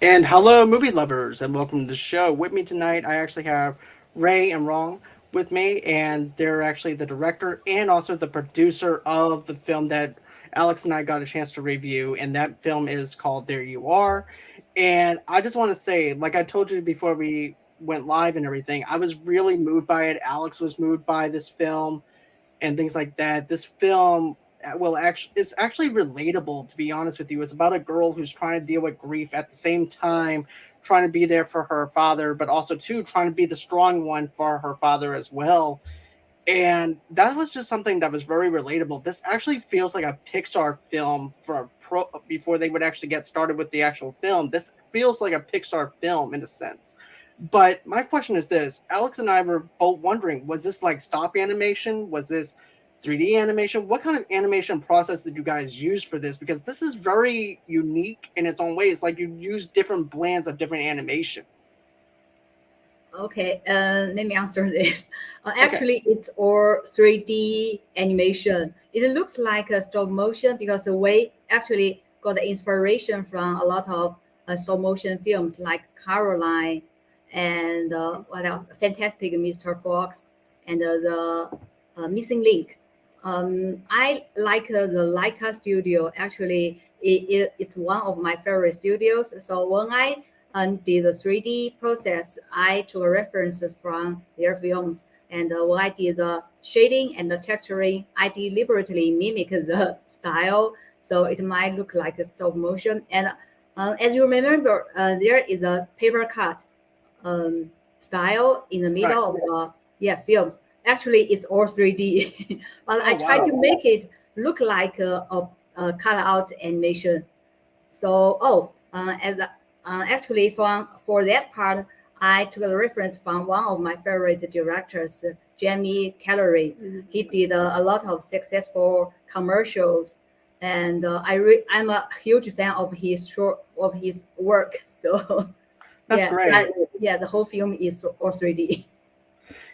And hello, movie lovers, and welcome to the show. With me tonight, I actually have Ray and Rong with me, and they're actually the director and also the producer of the film that Alex and I got a chance to review. And that film is called There You Are. And I just want to say, like I told you before we went live and everything, I was really moved by it. Alex was moved by this film and things like that. This film, well, actually, it's actually relatable. To be honest with you, it's about a girl who's trying to deal with grief at the same time, trying to be there for her father, but also too trying to be the strong one for her father as well. And that was just something that was very relatable. This actually feels like a Pixar film before they would actually get started with the actual film. This feels like a Pixar film in a sense. But my question is this: Alex and I were both wondering, was this like stop animation? Was this 3D animation? What kind of animation process did you guys use for this? Because this is very unique in its own way. It's like you use different blends of different animation. Okay, let me answer this. Okay. Actually, it's all 3D animation. It looks like a stop motion because we actually got the inspiration from a lot of stop motion films like Caroline and what else? Fantastic Mr. Fox and the Missing Link. I like the Leica studio. Actually, it's one of my favorite studios. So when I did the 3D process, I took a reference from their films. And when I did the shading and the texturing, I deliberately mimic the style. So it might look like a stop motion. And as you remember, there is a paper cut style in the Right. middle of the films. Actually, it's all 3D, but I Oh try to wow. make it look like a cut out animation. So, as actually for that part, I took a reference from one of my favorite directors, Jamie Callery. He did a lot of successful commercials, and I'm a huge fan of his work. So, That's yeah, great. yeah, the whole film is all 3D.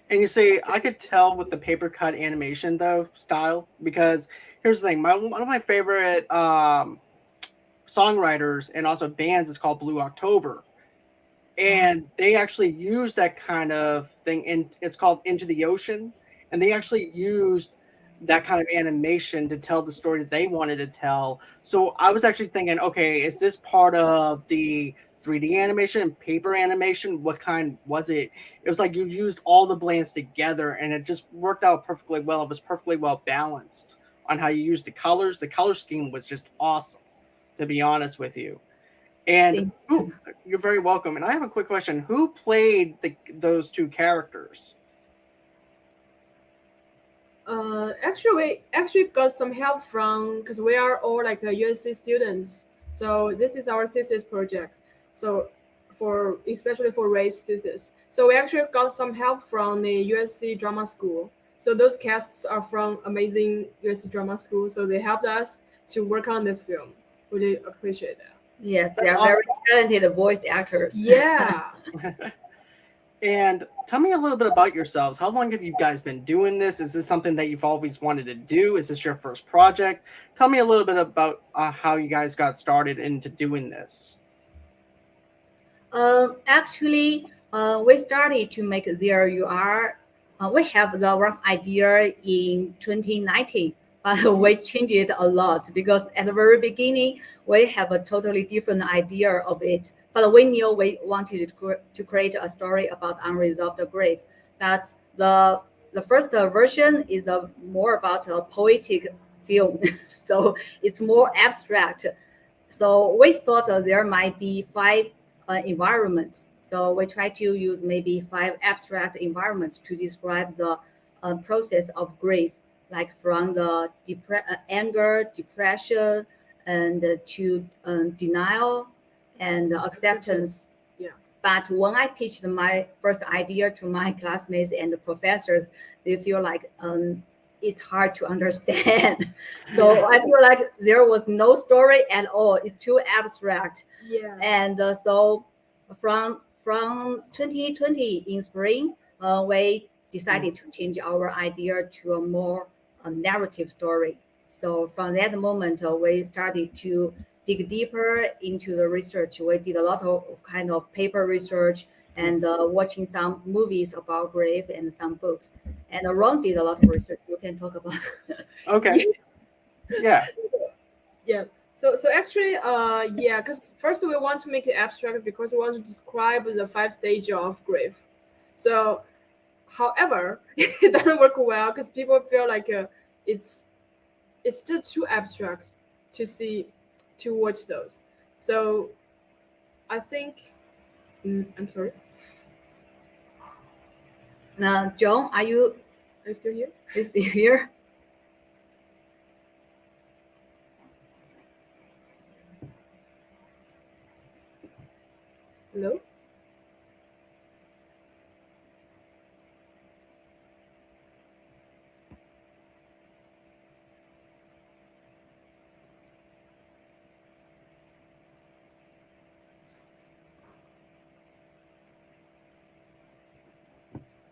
And you see, I could tell with the paper cut animation though style because here's the thing: one of my favorite songwriters and also bands is called Blue October, and they actually use that kind of thing. In it's called Into the Ocean, and they actually used that kind of animation to tell the story that they wanted to tell. So I was actually thinking, okay, is this part of the 3D animation and paper animation? What kind was it? It was like you used all the blends together and it just worked out perfectly well. It was perfectly well balanced on how you used the colors. The color scheme was just awesome, to be honest with you. And Thank who you're very welcome. And I have a quick question. Who played those two characters? Actually got some help from because we are all like USC students. So this is our thesis project. So for especially for race thesis. So we actually got some help from the USC drama school. So those casts are from amazing USC drama school. So they helped us to work on this film. Really appreciate that. Yes, they That's are very awesome. talented voice actors. Yeah. And tell me a little bit about yourselves. How long have you guys been doing this? Is this something that you've always wanted to do? Is this your first project? Tell me a little bit about how you guys got started into doing this. Actually, we started to make There You Are. We have the rough idea in 2019, but we changed it a lot because at the very beginning, we have a totally different idea of it. But we knew we wanted to create a story about unresolved grief. But the first version is more about a poetic film, so it's more abstract. So we thought that there might be five environments. So we try to use maybe five abstract environments to describe the process of grief, like from the anger, depression, and to denial and acceptance. Yeah. But when I pitched my first idea to my classmates and the professors, they feel like it's hard to understand. So I feel like there was no story at all. It's too abstract. Yeah. And so from 2020 in spring, we decided to change our idea to a more narrative story. So from that moment, we started dig deeper into the research. We did a lot of kind of paper research and watching some movies about grief and some books. And Ron did a lot of research. You can talk about. Okay. Yeah. Yeah. So actually, yeah, because first we want to make it abstract because we want to describe the 5 stages of grief. So, however, it doesn't work well because people feel like it's it's still too abstract to see to watch those. So I think I'm sorry. John, are you Are you still here? still here? Hello.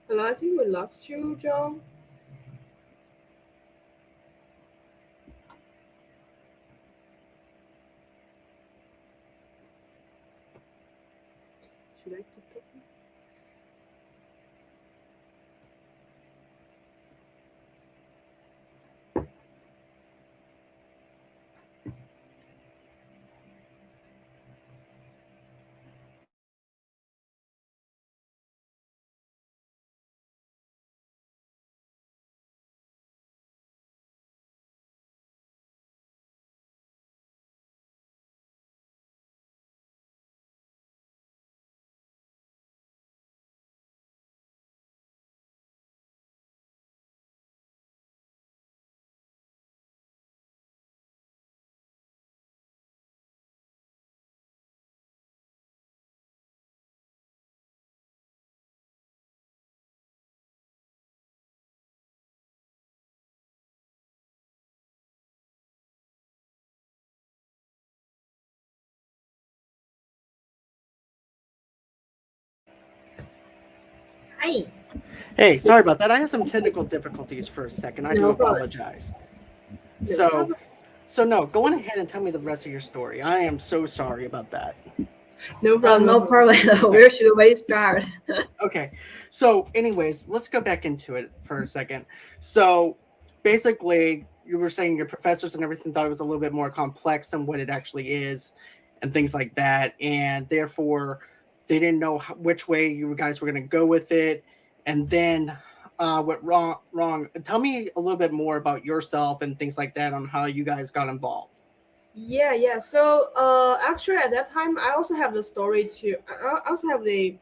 Hello. I think we lost you, Joe. Should I keep talking? Hi. Hey, sorry about that. I had some technical difficulties for a second. I do No problem. apologize. No So, problem. no, go on ahead and tell me the rest of your story. I am so sorry about that. No problem. No problem. Where should we start? Okay. So, anyways, let's go back into it for a second. So, basically, you were saying your professors and everything thought it was a little bit more complex than what it actually is, and things like that, and therefore they didn't know which way you guys were going to go with it. And then, what wrong? Tell me a little bit more about yourself and things like that on how you guys got involved. Yeah. So, actually, at that time, I also have the story to. I also have the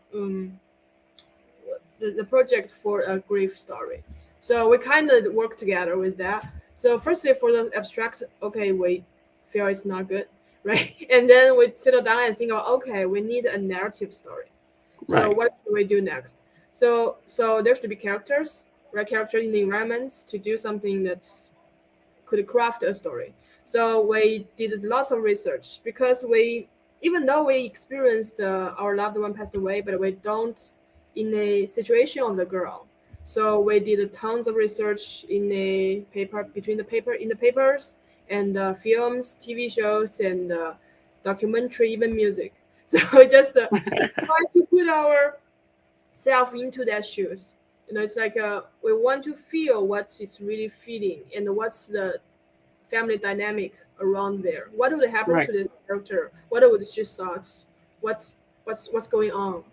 project for a grief story. So we kind of work together with that. So firstly, for the abstract, okay, we feel it's not good, right? And then we settle down and think about, okay, we need a narrative story. So Right. what should we do next? So there should be characters, right? Characters in the environments to do something that's could craft a story. So we did lots of research because we, even though we experienced our loved one passed away, but we don't in a situation of the girl. So we did tons of research in a paper between the paper in the papers and films, TV shows, and documentary, even music. So we just try to put ourselves into their shoes. It's like we want to feel what it's really feeling and what's the family dynamic around there. What would happen Right. to this character? What would she thoughts? What's what's going on?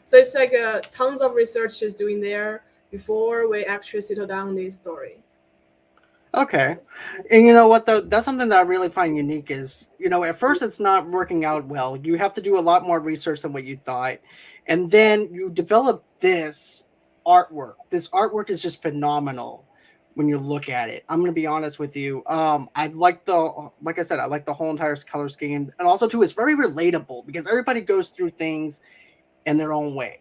So it's like tons of research is doing there before we actually settle down this story. Okay. And you know what though? That's something that I really find unique is, at first it's not working out well. You have to do a lot more research than what you thought. And then you develop this artwork. This artwork is just phenomenal when you look at it. I'm going to be honest with you. I like like I said, I like the whole entire color scheme. And also too, it's very relatable because everybody goes through things in their own way.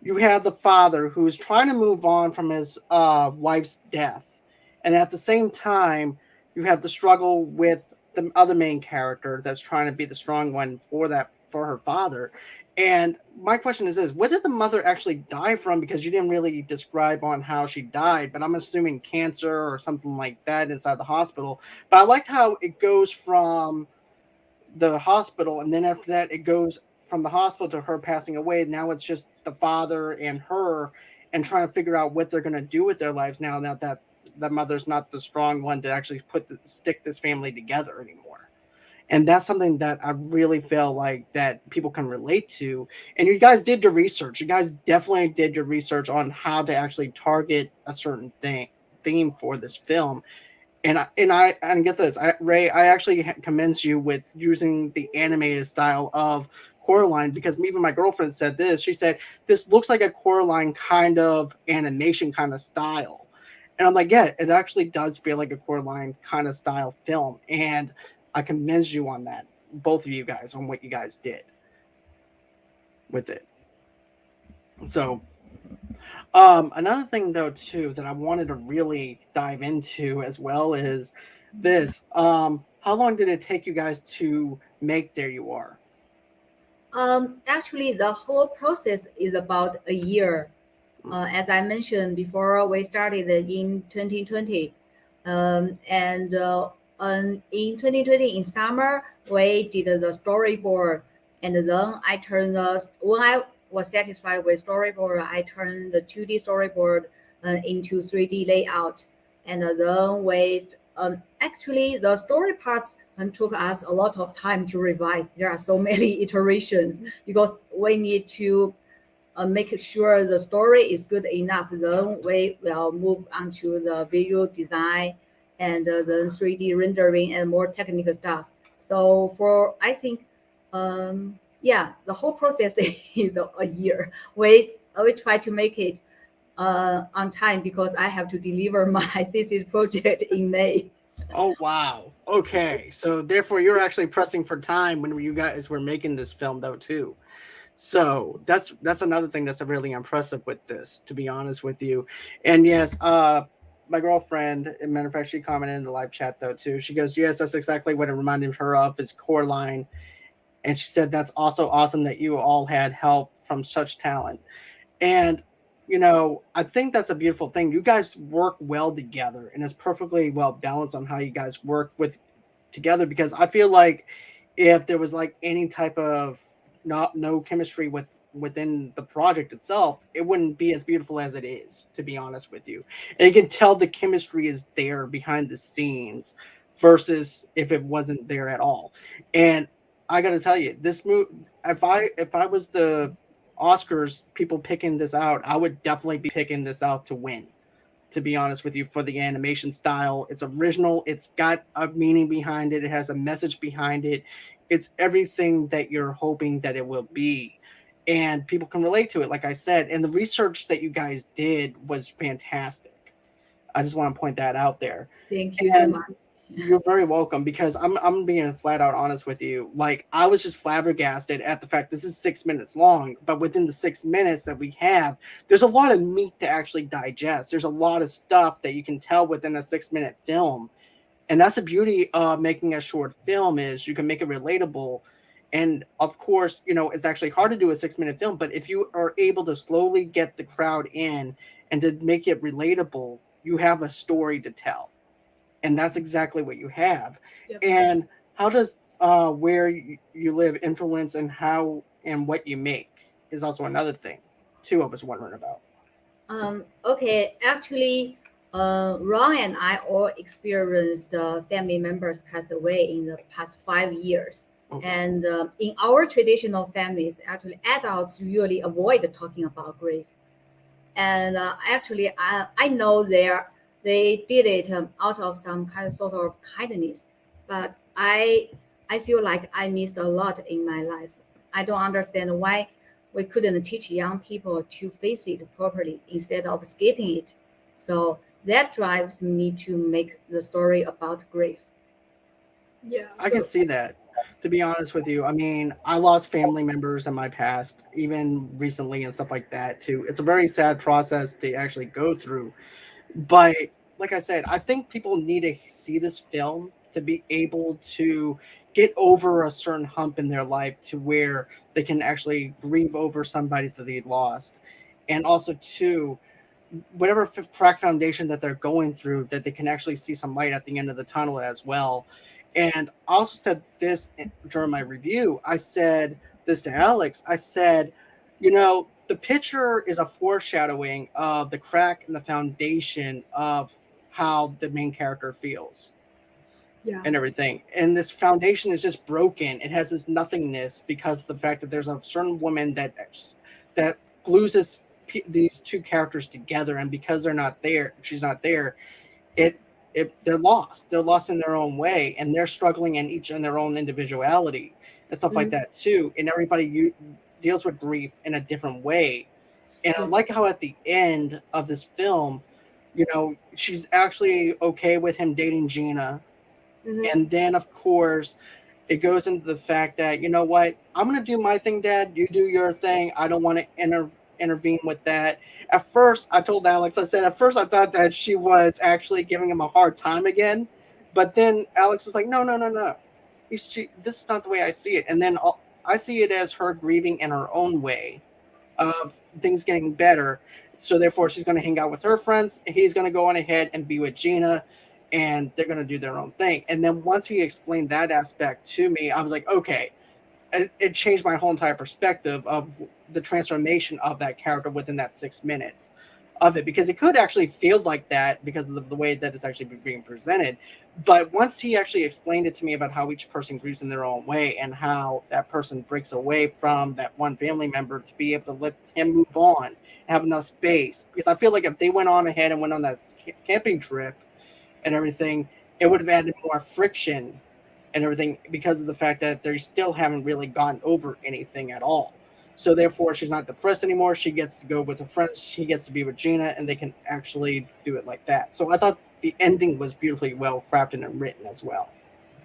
You have the father who's trying to move on from his wife's death, and at the same time you have the struggle with the other main character that's trying to be the strong one for her father. And my question is this: what did the mother actually die from? Because you didn't really describe on how she died, but I'm assuming cancer or something like that inside the hospital. But I liked how it goes from the hospital, and then after that, it goes from the hospital to her passing away. Now it's just the father and her, and trying to figure out what they're going to do with their lives now. Now that the mother's not the strong one to actually stick this family together anymore. And that's something that I really feel like that people can relate to. And you guys did your research. You guys definitely did your research on how to actually target a certain theme for this film. And get this, Ray, I actually commend you with using the animated style of Coraline, because even my girlfriend said this. She said this looks like a Coraline kind of animation kind of style, and I'm like, yeah, it actually does feel like a Coraline kind of style film, and I commend you on that, both of you guys, on what you guys did with it. So another thing though too that I wanted to really dive into as well is this. How long did it take you guys to make There You Are? Actually, the whole process is about a year. As I mentioned before, we started in 2020, and in 2020 in summer we did the storyboard, and then I turned the when I was satisfied with storyboard, I turned the 2D storyboard into 3D layout, and then we actually the story parts took us a lot of time to revise. There are so many iterations because we need to make sure the story is good enough. Then we will move on to the visual design and then 3D rendering and more technical stuff. So for I think, yeah, the whole process is a year. We try to make it on time because I have to deliver my thesis project in May. Oh wow. Okay. So therefore you're actually pressing for time when you guys were making this film though too. So that's another thing that's really impressive with this, to be honest with you. And yes, my girlfriend, as a matter of fact, she commented in the live chat though too. She goes, yes, that's exactly what it reminded her of, is Coraline. And she said that's also awesome that you all had help from such talent. And I think that's a beautiful thing. You guys work well together, and it's perfectly well balanced on how you guys work with together. Because I feel like if there was like any type of not no chemistry within the project itself, it wouldn't be as beautiful as it is. To be honest with you, and you can tell the chemistry is there behind the scenes, versus if it wasn't there at all. And I got to tell you, this movie, if I was the Oscars people picking this out, I would definitely be picking this out to win. To be honest with you, for the animation style, it's original. It's got a meaning behind it. It has a message behind it. It's everything that you're hoping that it will be, and people can relate to it. Like I said, and the research that you guys did was fantastic. I just want to point that out there. Thank you so And much. you're very welcome, because I'm being flat out honest with you. Like, I was just flabbergasted at the fact this is 6 minutes long, but within the 6 minutes that we have, there's a lot of meat to actually digest. There's a lot of stuff that you can tell within a 6 minute film. And that's the beauty of making a short film, is you can make it relatable. And of course, it's actually hard to do a 6 minute film, but if you are able to slowly get the crowd in and to make it relatable, you have a story to tell, and that's exactly what you have. Yep. And how does where you live influence and how and what you make is also another thing two of us wondering about. Okay, actually, Ron and I all experienced family members passed away in the past 5 years. Okay. And in our traditional families, actually, adults usually avoid talking about grief. And actually, I know they did it out of some kind of sort of kindness, but I feel like I missed a lot in my life. I don't understand why we couldn't teach young people to face it properly instead of skipping it. So that drives me to make the story about grief. Yeah. I can see that. To be honest with you, I mean, I lost family members in my past, even recently, and stuff like that too. It's a very sad process to actually go through. But like I said, I think people need to see this film to be able to get over a certain hump in their life, to where they can actually grieve over somebody that they lost. And also, too, whatever crack foundation that they're going through, that they can actually see some light at the end of the tunnel as well. And I also said this during my review. I said this to Alex. I said, the picture is a foreshadowing of the crack in the foundation of how the main character feels Yeah. and everything. And this foundation is just broken. It has this nothingness because of the fact that there's a certain woman that glues these two characters together, and because she's not there, it they're lost. They're lost in their own way, and they're struggling each in their own individuality and stuff like Mhm. that too. And everybody deals with grief in a different way. And I Yeah. like how at the end of this film, she's actually okay with him dating Gina. Mhm. And then of course it goes into the fact that, what, I'm going to do my thing, Dad. You do your thing. I don't want to intervene with that. At first, I told Alex, I said, at first I thought that she was actually giving him a hard time again. But then Alex was like, no, no, no, no. This is not the way I see it. And then I see it as her grieving in her own way of things getting better. So therefore, she's going to hang out with her friends. And he's going to go on ahead and be with Gina, and they're going to do their own thing. And then once he explained that aspect to me, I was like, okay, it changed my whole entire perspective of the transformation of that character within that 6 minutes of it, because it could actually feel like that because of the way that it's actually being presented. But once he actually explained it to me about how each person grieves in their own way and how that person breaks away from that one family member to be able to let him move on and have enough space, because I feel like if they went on ahead and went on that camping trip and everything, it would have added more friction and everything, because of the fact that they still haven't really gone over anything at all. So therefore, she's not depressed anymore. She gets to go with her friends. She gets to be with Gina, and they can actually do it like that. So I thought the ending was beautifully well crafted and written as well.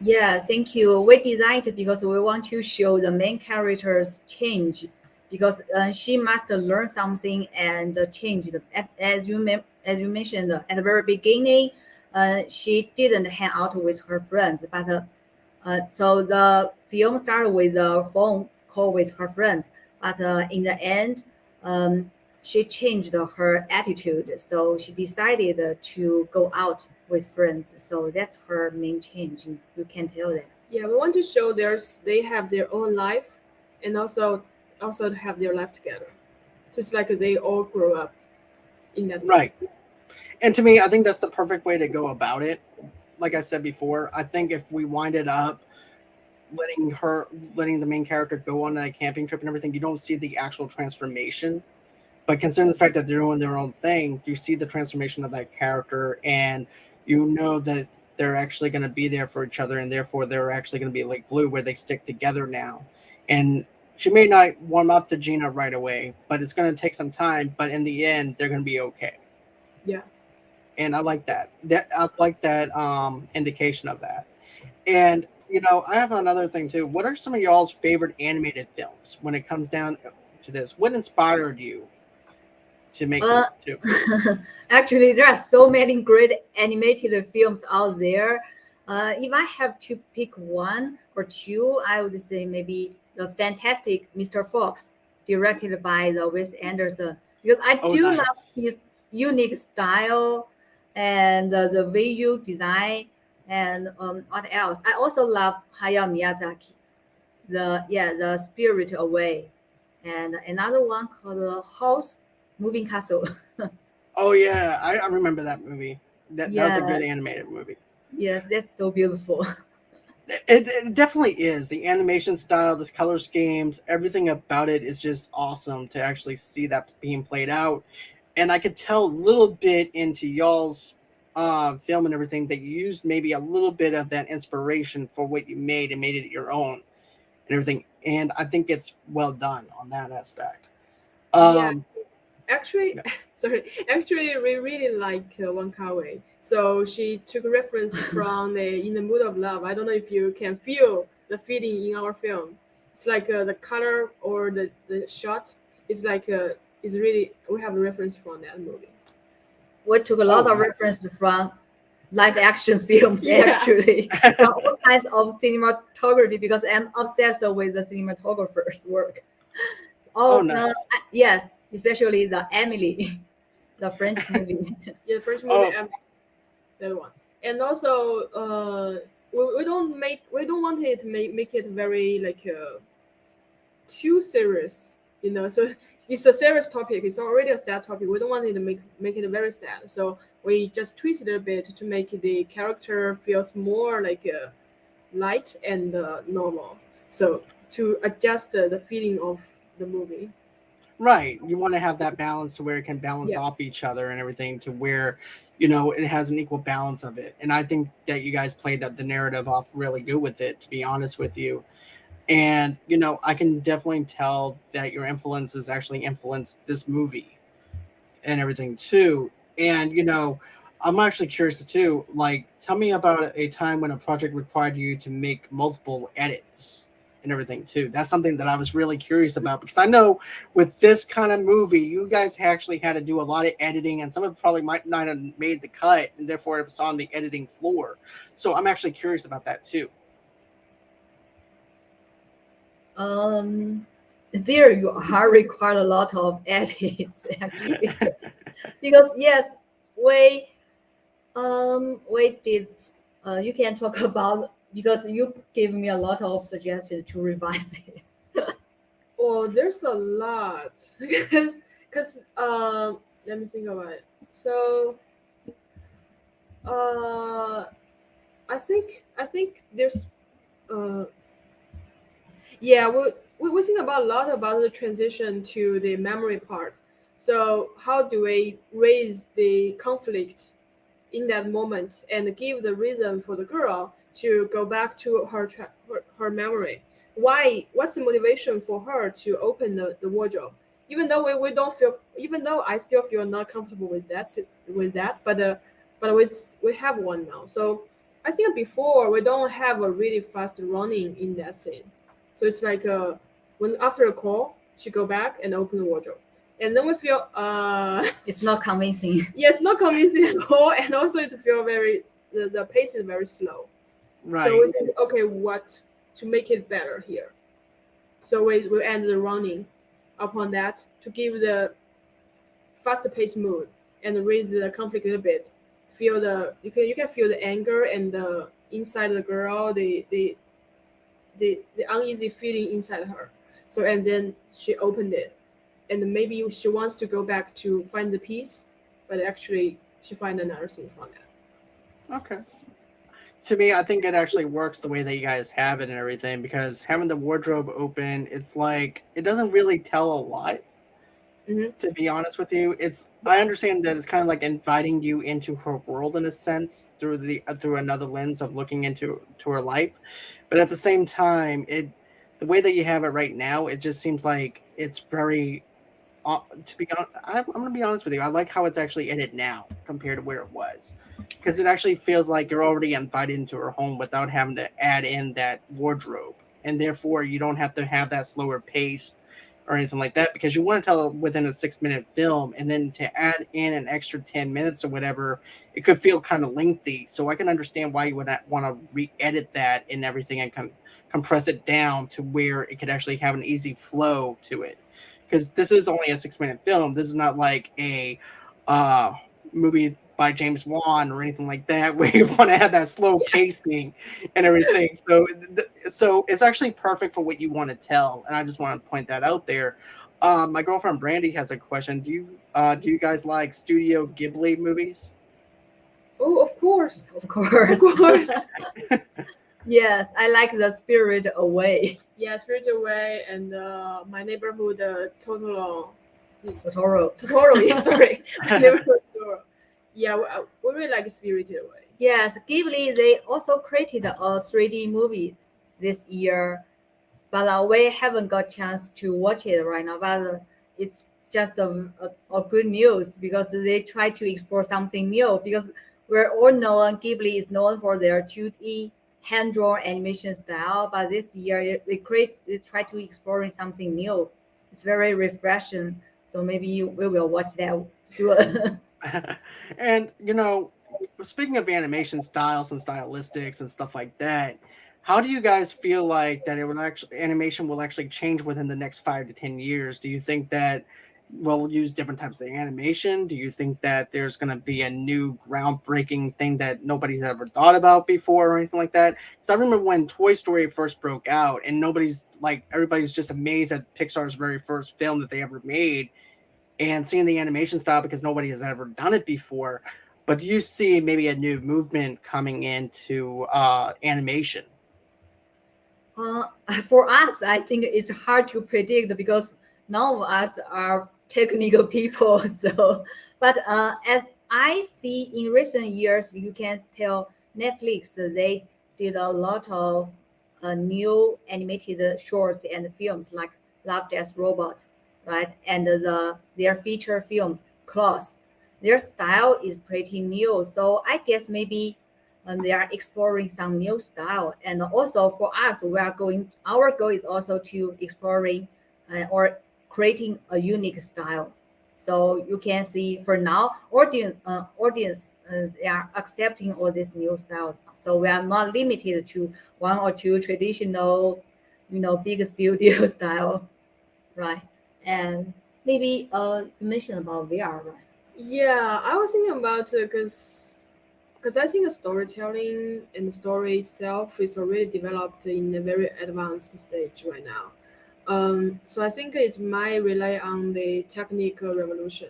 Yeah, thank you. We designed it because we want to show the main character's change, because she must learn something and change. As you mentioned at the very beginning, she didn't hang out with her friends, but so the film started with a phone call with her friends, but in the end, she changed her attitude. So she decided to go out with friends. So that's her main change. You can tell that. Yeah, we want to show they have their own life, and also have their life together. So it's like they all grow up in that way. Right. And to me, I think that's the perfect way to go about it. Like I said before, I think if we wind it up letting the main character go on that camping trip and everything, you don't see the actual transformation. But considering the fact that they're doing their own thing, you see the transformation of that character, and you know that they're actually going to be there for each other, and therefore they're actually going to be like glue, where they stick together now. And she may not warm up to Gina right away, but it's going to take some time. But in the end, they're going to be okay. Yeah. And I like that. I like that indication of that. And I have another thing too. What are some of y'all's favorite animated films when it comes down to this? What inspired you to make Uh, this too? Actually, there are so many great animated films out there. If I have to pick one or two, I would say maybe the fantastic Mr. Fox, directed by the Wes Anderson. Because I Oh, do love nice. his unique style and the visual design, and what else? I also love Hayao Miyazaki. The Spirit Away, and another one called House Moving Castle. Oh yeah, I remember that movie. That was a Yeah, good animated movie. yes, that's so beautiful. It definitely is. The animation style, the color schemes, everything about it is just awesome to actually see that being played out. And I could tell a little bit into y'all's film and everything that you used maybe a little bit of that inspiration for what you made and made it your own and everything. And I think it's well done on that aspect. Yeah. Um, Actually, yeah. sorry. Actually, we really like Wong Kar-wai. So she took reference from the In the Mood of Love. I don't know if you can feel the feeling in our film. It's like the color or the shot is like is really we have a reference from that movie. We took a Oh, lot of nice. reference from live action films, Yeah. actually, from all kinds of cinematography, because I'm obsessed with the cinematographer's work. Oh, Oh, nice. yes, especially the Emily, the French movie. Yeah, the French movie Oh, that one. And also we don't want it to make it very like too serious, you know. So it's a serious topic. It's already a sad topic. We don't want it to make it very sad. So we just twist it a bit to make the character feels more like light and normal. So to adjust the feeling of the movie. Right. You want to have that balance to where it can balance Yeah. off each other and everything to where, you know, it has an equal balance of it. And I think that you guys played the narrative off really good with it, to be honest with you. And, you know, I can definitely tell that your influences actually influenced this movie and everything too. And, you know, I'm actually curious too, like, tell me about a time when a project required you to make multiple edits and everything too. That's something that I was really curious about because I know with this kind of movie, you guys actually had to do a lot of editing and some of it probably might not have made the cut and therefore it was on the editing floor. So I'm actually curious about that too. There you are required a lot of edits actually, because yes, we we did. You can talk about because you gave me a lot of suggestions to revise it. Oh, there's a lot because let me think about it. So uh, I think there's uh, yeah, we think about a lot about the transition to the memory part. So how do we raise the conflict in that moment and give the reason for the girl to go back to her memory? Why? What's the motivation for her to open the wardrobe? We don't feel, even though I still feel not comfortable with that, but we have one now. So I think before we don't have a really fast running in that scene. So it's like when after a call, she go back and open the wardrobe, and then we feel It's not convincing. yes, not convincing at all, and also it feel very the pace is very slow. So Right. we think, okay, what to make it better here? So we end the running upon that to give the faster pace mood and raise the conflict a little bit. Feel the you can feel the anger and the inside of the girl, the uneasy feeling inside her. So and then she opened it, and maybe she wants to go back to find the peace, but actually she find another thing from it. Okay. To me, I think it actually works the way that you guys have it and everything because having the wardrobe open, it's like it doesn't really tell a lot. Hmm. To be honest with you, it's I understand that it's kind of like inviting you into her world in a sense through the through another lens of looking into her life, but at the same time, it the way that you have it right now, it just seems like it's very to be honest, I'm going to be honest with you. I like how it's actually in it now compared to where it was, because it actually feels like you're already invited into her home without having to add in that wardrobe, and therefore you don't have to have that slower pace or anything like that because you want to tell within a 6 minute film, and then to add in an extra 10 minutes or whatever, it could feel kind of lengthy. So I can understand why you would not want to re-edit that and everything and compress it down to where it could actually have an easy flow to it because this is only a 6 minute film. This is not like a uh, movie by James Wan or anything like that, where you want to have that slow pacing and everything. So it's actually perfect for what you want to tell, and I just want to point that out there. My girlfriend Brandy has a question. Do you guys like Studio Ghibli movies? Oh, of course, Of course. of course. Yes, I like the spirit away. Yeah, Spirited Away and my neighborhood Totoro. Totoro. Totoro, yeah, sorry, my neighborhood Totoro. Yeah, we really like Spirited Away. Yes, Ghibli, they also created a 3D movie this year, but we haven't got chance to watch it right now. But it's just a good news because they try to explore something new. Because we're all known Ghibli is known for their 2D hand-drawn animation style, but this year they try to explore something new. It's very refreshing. So maybe we will watch that soon. And you know, speaking of animation styles and stylistics and stuff like that, how do you guys feel like that it will actually animation will actually change within the next 5 to 10 years? Do you think that we'll use different types of animation? Do you think that there's going to be a new groundbreaking thing that nobody's ever thought about before or anything like that? Because I remember when Toy Story first broke out, and everybody's just amazed at Pixar's very first film that they ever made, and seeing the animation style because nobody has ever done it before. But do you see maybe a new movement coming into animation? Uh, for us, I think it's hard to predict because none of us are technical people. So, but as I see in recent years, you can tell Netflix they did a lot of new animated shorts and films like Love, Death, Robot, right? And their feature film Claws. Their style is pretty new, so I guess maybe and they are exploring some new style. And also for us, we are going. Our goal is also to exploring or creating a unique style. So you can see for now, audience they are accepting all this new style. So we are not limited to one or two traditional, big studio style, right? And maybe you mentioned about VR, right? Yeah, I was thinking about it because I think the storytelling and the story itself is already developed in a very advanced stage right now. So I think it might rely on the technical revolution.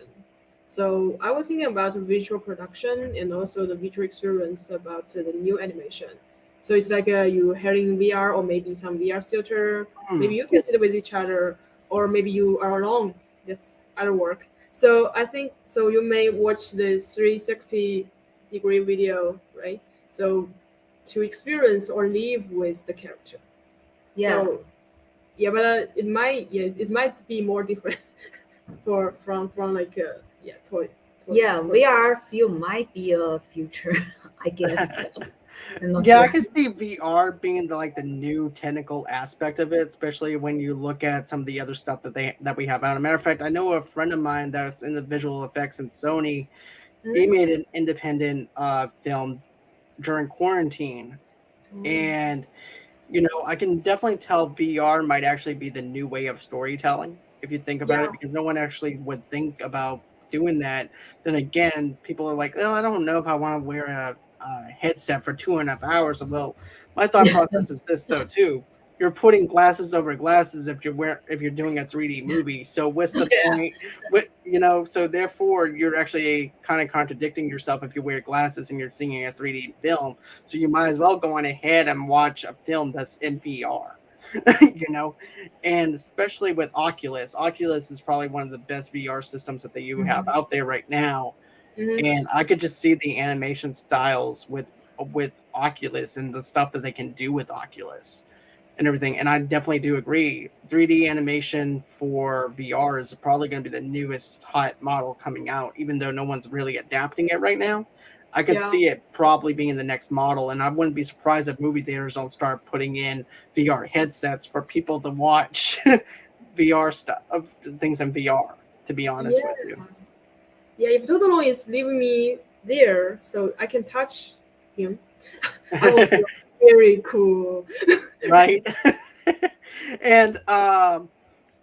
So I was thinking about visual production and also the visual experience about the new animation. So it's like you having VR or maybe some VR theater. Hmm. Maybe you can sit with each other, or maybe you are alone. That's other work. So I think so. You may watch the 360-degree video, right? So to experience or live with the character. Yeah, So yeah, but it might be more different for from like yeah yeah, toy stuff. VR film might be a future, I guess. I'm not Yeah, I sure. could see VR being the new technical aspect of it, especially when you look at some of the other stuff that we have out. As a matter of fact, I know a friend of mine that's in the visual effects in Sony. He Mhm. made an independent film during quarantine, Mm. and I can definitely tell VR might actually be the new way of storytelling if you think about Yeah, it, because no one actually would think about doing that. Then again, people are like, "Oh, I don't know if I want to wear a headset for 2.5 hours." Well, my thought Yeah, process is this though too. You're putting glasses over glasses if you're doing a 3D movie. So what's the yeah, point? So therefore you're actually kind of contradicting yourself if you wear glasses and you're seeing a 3D film, so you might as well go on ahead and watch a film that's in VR. you know, and especially with Oculus. Oculus is probably one of the best VR systems that you have mhm. out there right now. hmm And I could just see the animation styles with Oculus and the stuff that they can do with Oculus and everything. And I definitely do agree. 3D animation for VR is probably going to be the newest hot model coming out, even though no one's really adapting it right now. I could yeah, see it probably being the next model, and I wouldn't be surprised if movie theaters don't start putting in VR headsets for people to watch VR stuff of things in VR. To be honest with yeah, you, yeah. If Totoro is leaving me there, so I can touch him, I will feel very cool. right? And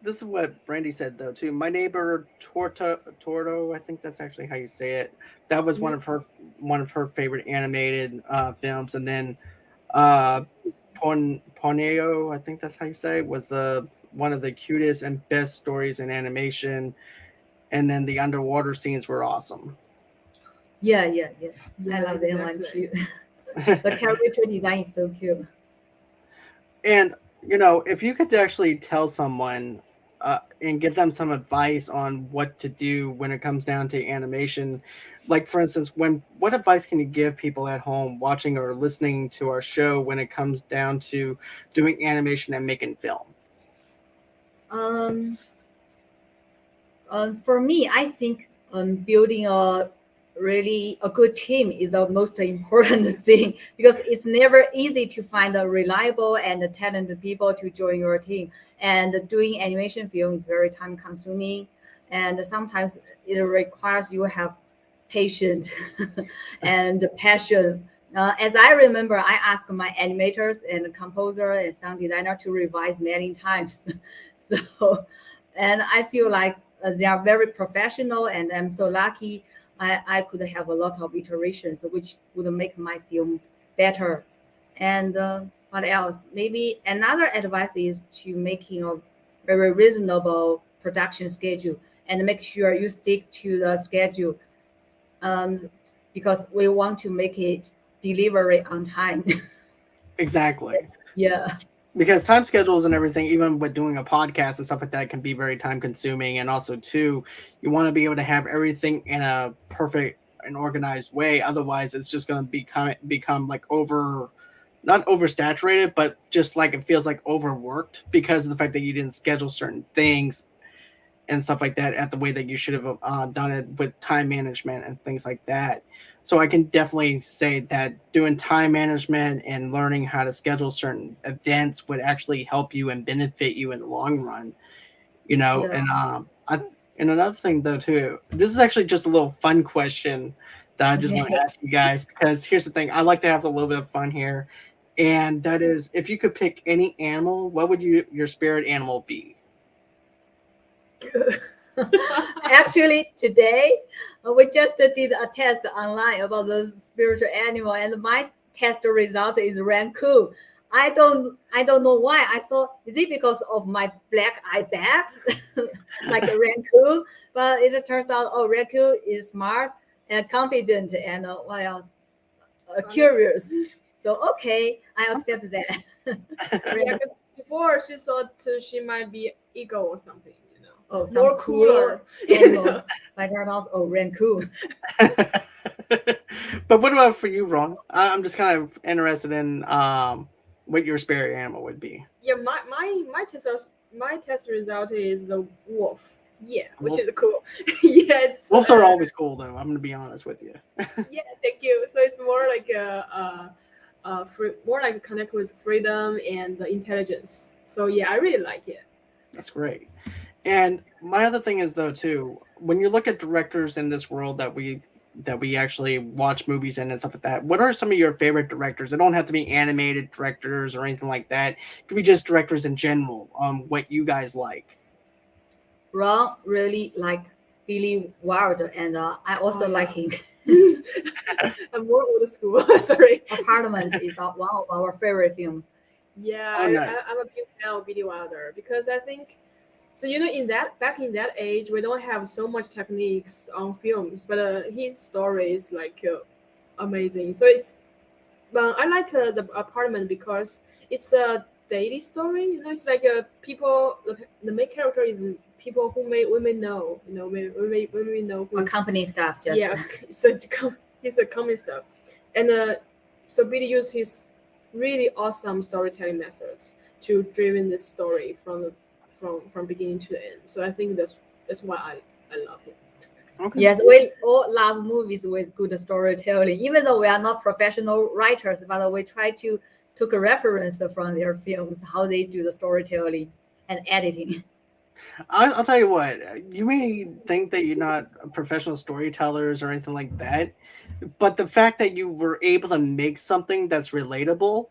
this is what Brandy said though too. My neighbor Torto, I think that's actually how you say it. That was Mhm. one of her favorite animated films, and then uh, Ponyo, I think that's how you say it, was the one of the cutest and best stories in animation. And then the underwater scenes were awesome. Yeah, yeah, yeah. I Yeah, love that one exactly. too. The character design is so cute. And if you could actually tell someone and give them some advice on what to do when it comes down to animation, like for instance, what advice can you give people at home watching or listening to our show when it comes down to doing animation and making film? Um, for me, I think building a good team is the most important thing because it's never easy to find a reliable and talented people to join your team. And doing animation film is very time consuming, and sometimes it requires you have patience and passion. As I remember, I asked my animators and composer and sound designer to revise many times. So, and I feel like they are very professional, and I'm so lucky. I could have a lot of iterations, which would make my film better. And what else? Maybe another advice is to making a very reasonable production schedule and make sure you stick to the schedule, um, because we want to make it delivery on time. Exactly. Yeah, Because time schedules and everything, even with doing a podcast and stuff like that, can be very time consuming. And also, too, you want to be able to have everything in a perfect and organized way. Otherwise, it's just going to become like not oversaturated, but just like it feels like overworked because of the fact that you didn't schedule certain things and stuff like that at the way that you should have done it with time management and things like that. So I can definitely say that doing time management and learning how to schedule certain events would actually help you and benefit you in the long run. You know, yeah. and another thing though too, this is actually just a little fun question that I just want to Okay. ask you guys because here's the thing, I like to have a little bit of fun here, and that is if you could pick any animal, what would your spirit animal be? Actually, today we just did a test online about the spiritual animal, and my test result is raccoon. I don't know why. I thought is it because of my black eye bags, like a raccoon? But it turns out, oh, raccoon is smart and confident, and what else? Curious. So okay, I accept that. Yeah, Raccoon. because before she thought she might be eagle or something, Oh, some more cool cooler. animals. Like her house, oh, raccoon. But what about for you, Ron? I'm just kind of interested in what your spirit animal would be. Yeah, my test result is the wolf. Yeah, which Wolf, is cool. Yeah, it's wolves are always cool, though. I'm going to be honest with you. yeah, thank you. So it's more like more like connect with freedom and intelligence. So yeah, I really like it. That's great. And my other thing is though too, when you look at directors in this world that we actually watch movies in and stuff like that, what are some of your favorite directors? They don't have to be animated directors or anything like that. It could be just directors in general. What you guys like. Ron really like Billy Wilder, and I also Oh, like yeah. him. I'm more old school. Sorry. Apartment is one of our favorite films. Yeah, Oh, nice. I'm a big fan of Billy Wilder because I think so. In that back in that age, we don't have so much techniques on films, but his story is like amazing. So it's I like the apartment because it's a daily story. It's like people. The main character is people we may know. We may know A who. company staff just Yeah, he's a comic stuff, and so Billy used his really awesome storytelling methods to driven this story from beginning to the end. So I think that's why I love him. Okay. Yes, we all love movies with good storytelling. Even though we are not professional writers, but we try to took a reference from their films, how they do the storytelling and editing. I'll tell you what. You may think that you're not professional storytellers or anything like that, but the fact that you were able to make something that's relatable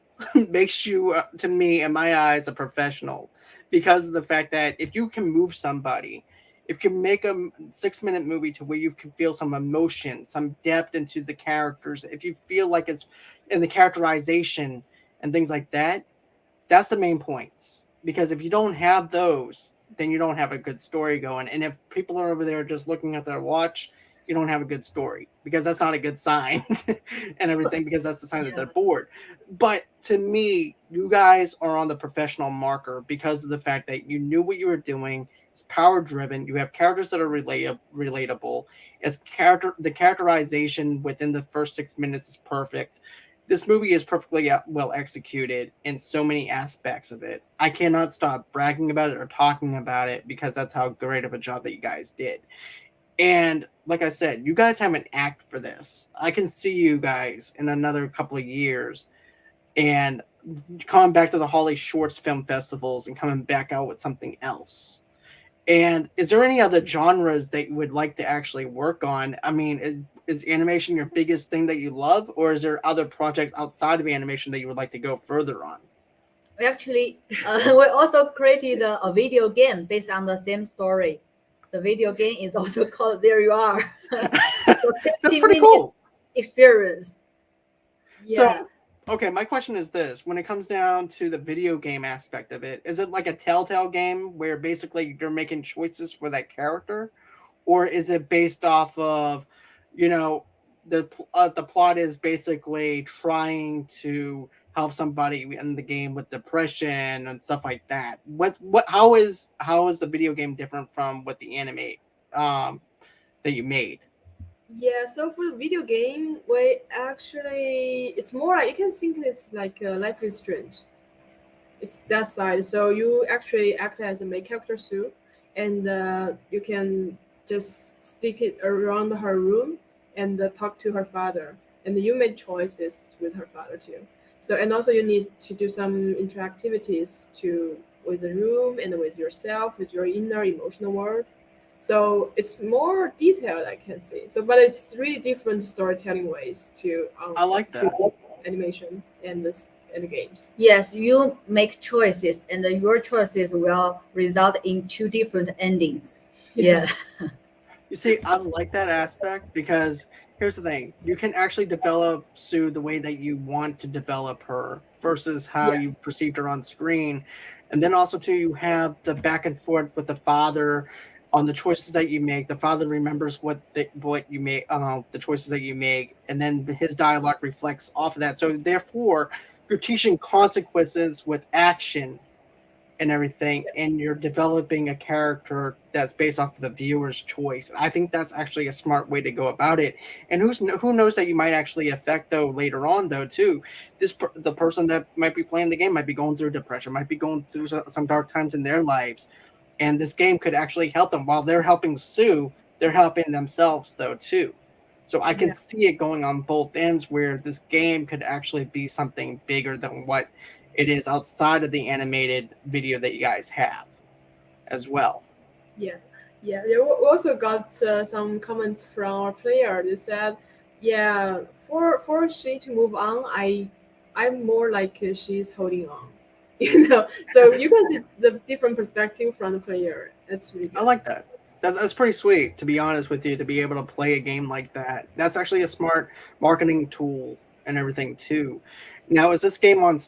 makes you, to me, in my eyes, a professional. Because of the fact that if you can move somebody, if you can make a 6 minute movie to where you can feel some emotion, some depth into the characters, if you feel like it's in the characterization and things like that, that's the main points. Because if you don't have those, then you don't have a good story going. And if people are over there just looking at their watch, you don't have a good story because that's not a good sign and everything, because that's the sign that Yeah. they're bored. But to me, you guys are on the professional marker because of the fact that you knew what you were doing. It's power driven. You have characters that are relatable. The characterization within the first 6 minutes is perfect. This movie is perfectly well executed in so many aspects of it. I cannot stop bragging about it or talking about it because that's how great of a job that you guys did. And like I said, you guys have an act for this. I can see you guys in another couple of years and coming back to the HollyShorts film festivals and coming back out with something else. And is there any other genres that you would like to actually work on? I mean, is animation your biggest thing that you love, or is there other projects outside of animation that you would like to go further on? We actually we also created a video game based on the same story. the video game is also called There You Are. So That's 15 pretty minutes cool. experience. Yeah. So, okay, my question is this: when it comes down to the video game aspect of it, is it like a Telltale game where basically you're making choices for that character, or is it based off of, you know, the plot is basically trying to help somebody in the game with depression and stuff like that? What how is the video game different from what the anime um that you made? Yeah, so for the video game, we actually it's more like you can think it's like Life is Strange. It's that side. So you actually act as a main character Sue, and you can just stick it around her room and talk to her father, and you make choices with her father too. So and also you need to do some interactivities to with the room and with yourself, with your inner emotional world. So it's more detailed, I can say. So, but it's really different storytelling ways I like that. to animation and the games. Yes, you make choices, and your choices will result in two different endings. Yeah. You see, I like that aspect because here's the thing: you can actually develop Sue the way that you want to develop her versus how you Yes. perceived her on screen, and then also too you have the back and forth with the father on the choices that you make. The father remembers what you make, the choices that you make, and then his dialogue reflects off of that. So therefore, you're teaching consequences with action and everything, and you're developing a character that's based off of the viewer's choice. And I think that's actually a smart way to go about it. And who knows that you might actually affect though later on though too. The person that might be playing the game might be going through depression, might be going through some dark times in their lives, and this game could actually help them while they're helping Sue. They're helping themselves though too. So I can Yeah. see it going on both ends where this game could actually be something bigger than what it is outside of the animated video that you guys have as well. Yeah, yeah. We also got some comments from our player. They said, "Yeah, for she to move on, I'm more like she's holding on." So you can see the different perspective from the player. That's really I good. like that. That's pretty sweet, to be honest with you, to be able to play a game like that. That's actually a smart marketing tool and everything too. Now, is this game on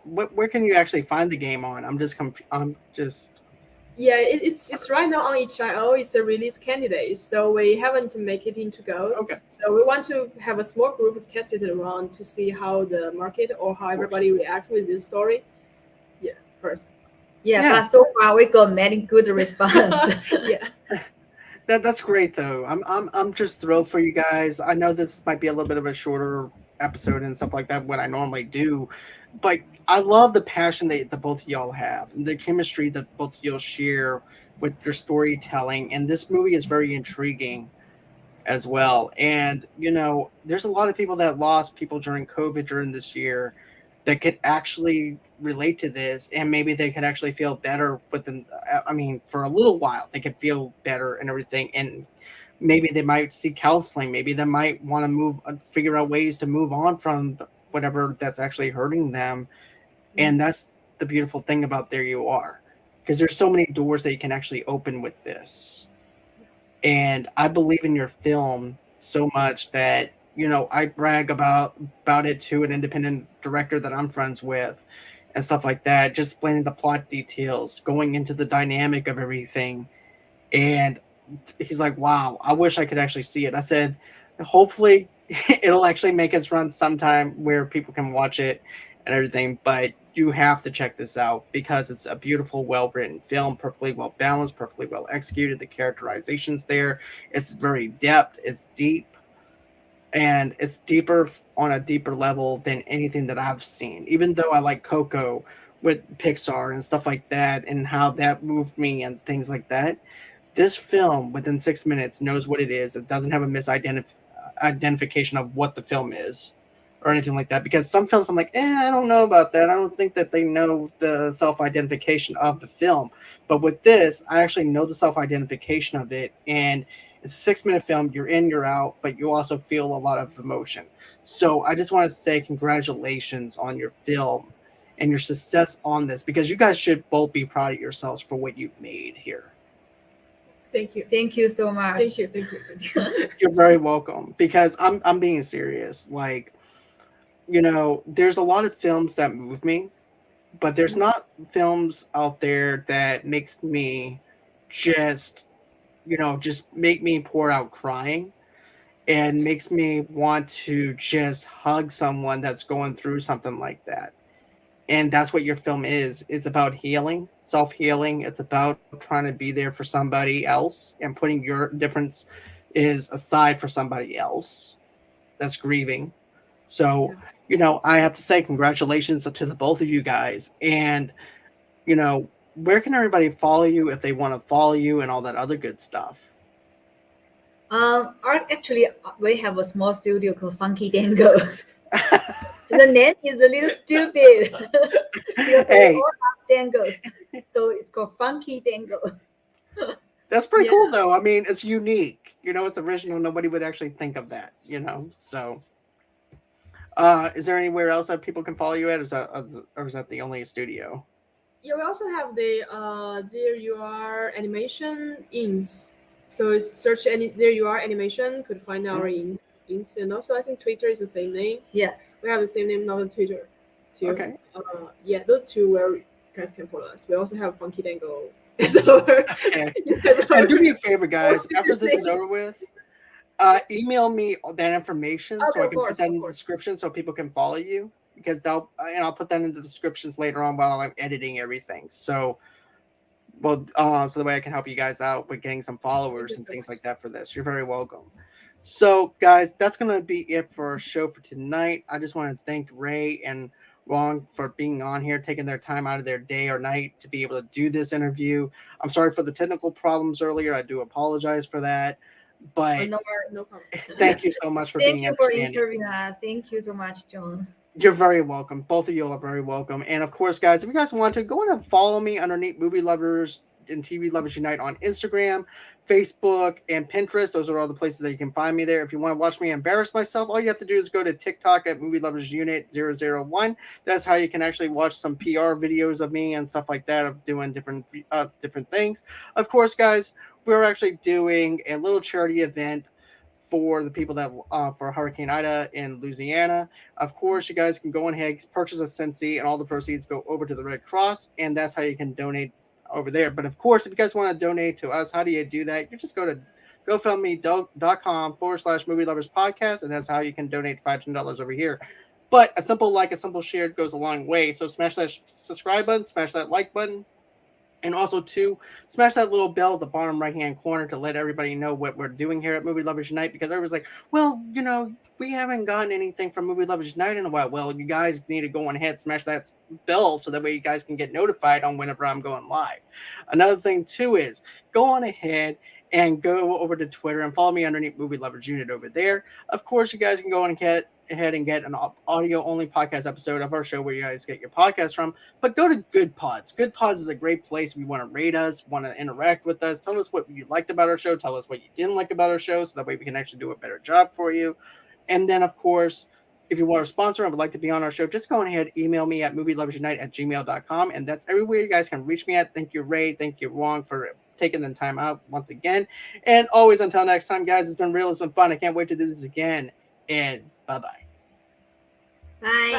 where can you actually find the game on? I'm just Yeah, it's right now on itch.io. It's a release candidate, so we haven't make it into Go. okay, So we want to have a small group to test it around to see how the market or how of course. everybody react with this story. Yeah, first. Yeah, Yeah, but so far we got many good response. Yeah. that's great though. I'm just thrilled for you guys. I know this might be a little bit of a shorter episode and stuff like that what I normally do, but I love the passion that the both of y'all have and the chemistry that both of y'all share with your storytelling. And this movie is very intriguing as well. And there's a lot of people that lost people during COVID during this year that could actually relate to this, and maybe they could actually feel better within. I mean, for a little while, they could feel better and everything, and maybe they might seek counseling. Maybe they might want to figure out ways to move on from whatever that's actually hurting them. And that's the beautiful thing about There You Are, because there's so many doors that you can actually open with this. And I believe in your film so much that I brag about it to an independent director that I'm friends with and stuff like that, just explaining the plot details, going into the dynamic of everything. And he's like, wow, I wish I could actually see it. I said, hopefully it'll actually make its run sometime where people can watch it and everything. But you have to check this out because it's a beautiful, well written film, perfectly well balanced, perfectly well executed. The characterization's there. It's very depth, it's deep, and it's deeper on a deeper level than anything that I've seen. Even though I like Coco with Pixar and stuff like that and how that moved me and things like that, this film within 6 minutes knows what it is. It doesn't have a misidentification of what the film is or anything like that. Because some films I'm like, I don't know about that. I don't think that they know the self-identification of the film. But with this, I actually know the self-identification of it. And it's a 6 minute film. You're in, you're out, but you also feel a lot of emotion. So I just want to say congratulations on your film and your success on this, because you guys should both be proud of yourselves for what you've made here. Thank you. Thank you so much. Thank you. Thank you. Thank you. You're very welcome. Because I'm being serious. Like, there's a lot of films that move me, but there's not films out there that makes me just just make me pour out crying and makes me want to just hug someone that's going through something like that. And that's what your film is. It's about healing, self-healing. It's about trying to be there for somebody else and putting your difference is aside for somebody else that's grieving. So, I have to say congratulations to the both of you guys. And, where can everybody follow you if they want to follow you and all that other good stuff? Actually, we have a small studio called Funky Dango. The name is a little stupid. Because Hey. we all have dangos, so it's called Funky Dango. That's pretty cool, though. I mean, it's unique. It's original. Nobody would actually think of that. So. Is there anywhere else that people can follow you at? Or is that the only studio? Yeah, we also have the There You Are animation ins. So search There You Are animation, could find our ins. And also I think Twitter is the same name. Yeah. We have the same name now on Twitter too. Okay. Yeah, those two where you guys can follow us. We also have Funky Dango. Okay. And do me a favor, guys. After this is over with, email me that information so I can put that in the description so people can follow you, because I'll put that in the descriptions later on while I'm editing everything. So, so the way I can help you guys out with getting some followers and things like that for this. You're very welcome. So, guys, that's going to be it for our show for tonight. I just want to thank Ray and Rong for being on here, taking their time out of their day or night to be able to do this interview. I'm sorry for the technical problems earlier. I do apologize for that. But no problem. Thank you so much for being understanding. Thank you for interviewing us. Thank you so much, John. You're very welcome. Both of you are very welcome. And of course, guys, if you guys want to, go ahead and follow me underneath Movie Lovers and TV Lovers Unite on Instagram, Facebook, and Pinterest. Those are all the places that you can find me there. If you want to watch me embarrass myself, all you have to do is go to TikTok at Movie Lovers Unit 001. That's how you can actually watch some PR videos of me and stuff like that, of doing different things. Of course, guys, we're actually doing a little charity event for the people that for Hurricane Ida in Louisiana. Of course, you guys can go ahead, purchase a Scentsy, and all the proceeds go over to the Red Cross, and that's how you can donate over there. But of course, if you guys want to donate to us, how do you do that? You just go to GoFundMe.com/Movie Lovers Podcast, and that's how you can donate $5 over here. But a simple like, a simple share goes a long way. So smash that subscribe button, smash that like button. And also, too, smash that little bell at the bottom right-hand corner to let everybody know what we're doing here at Movie Lovers Unite, because everybody's like, well, we haven't gotten anything from Movie Lovers Unite in a while. Well, you guys need to go on ahead, smash that bell so that way you guys can get notified on whenever I'm going live. Another thing, too, is go on ahead and go over to Twitter and follow me underneath Movie Lovers Unit over there. Of course, you guys can go on and ahead and get an audio-only podcast episode of our show where you guys get your podcast from. But go to Good Pods. Good Pods is a great place if you want to rate us, want to interact with us, tell us what you liked about our show, tell us what you didn't like about our show, so that way we can actually do a better job for you. And then, of course, if you want to sponsor and would like to be on our show, just go ahead, email me at movieloversunite@gmail.com, and that's everywhere you guys can reach me at. Thank you, Ray. Thank you, Rong, for taking the time out once again. And always, until next time, guys, it's been real. It's been fun. I can't wait to do this again. And bye-bye. Bye.